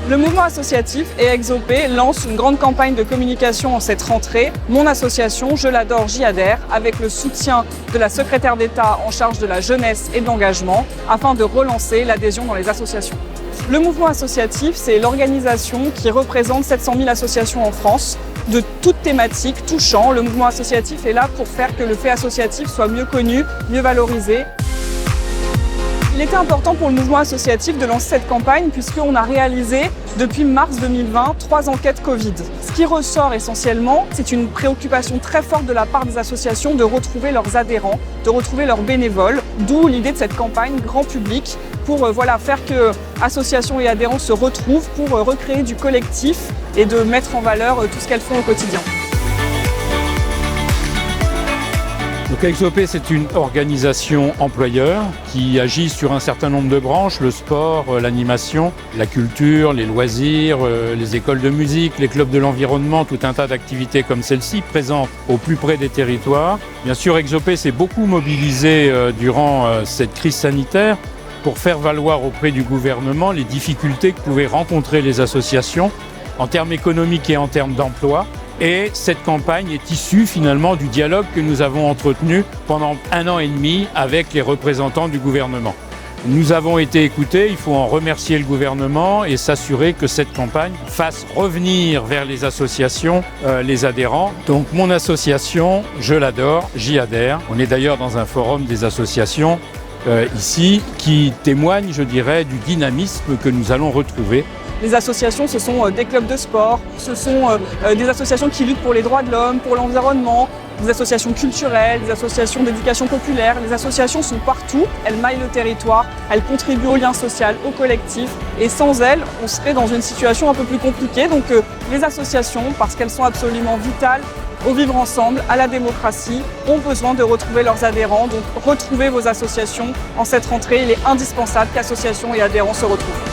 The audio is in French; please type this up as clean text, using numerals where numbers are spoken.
Le mouvement associatif et Exop lance une grande campagne de communication en cette rentrée. Mon association, Je l'adore, j'y adhère, avec le soutien de la secrétaire d'État en charge de la jeunesse et de l'engagement, afin de relancer l'adhésion dans les associations. Le mouvement associatif, c'est l'organisation qui représente 700 000 associations en France, de toutes thématiques, tout champ. Le mouvement associatif est là pour faire que le fait associatif soit mieux connu, mieux valorisé. Il était important pour le mouvement associatif de lancer cette campagne puisqu'on a réalisé depuis mars 2020 3 enquêtes Covid. Ce qui ressort essentiellement, c'est une préoccupation très forte de la part des associations de retrouver leurs adhérents, de retrouver leurs bénévoles, d'où l'idée de cette campagne grand public pour faire que associations et adhérents se retrouvent pour recréer du collectif et de mettre en valeur tout ce qu'elles font au quotidien. Donc Exop, c'est une organisation employeur qui agit sur un certain nombre de branches, le sport, l'animation, la culture, les loisirs, les écoles de musique, les clubs de l'environnement, tout un tas d'activités comme celle-ci présentes au plus près des territoires. Bien sûr, Exop s'est beaucoup mobilisé durant cette crise sanitaire pour faire valoir auprès du gouvernement les difficultés que pouvaient rencontrer les associations en termes économiques et en termes d'emploi. Et cette campagne est issue finalement du dialogue que nous avons entretenu pendant 1 an et demi avec les représentants du gouvernement. Nous avons été écoutés, il faut en remercier le gouvernement et s'assurer que cette campagne fasse revenir vers les associations les adhérents. Donc mon association, Je l'adore, j'y adhère. On est d'ailleurs dans un forum des associations ici qui témoigne, je dirais, du dynamisme que nous allons retrouver. Les associations, ce sont des clubs de sport, ce sont des associations qui luttent pour les droits de l'homme, pour l'environnement, des associations culturelles, des associations d'éducation populaire. Les associations sont partout, elles maillent le territoire, elles contribuent au lien social, au collectif. Et sans elles, on serait dans une situation un peu plus compliquée. Donc les associations, parce qu'elles sont absolument vitales au vivre ensemble, à la démocratie, ont besoin de retrouver leurs adhérents. Donc retrouvez vos associations en cette rentrée. Il est indispensable qu'associations et adhérents se retrouvent.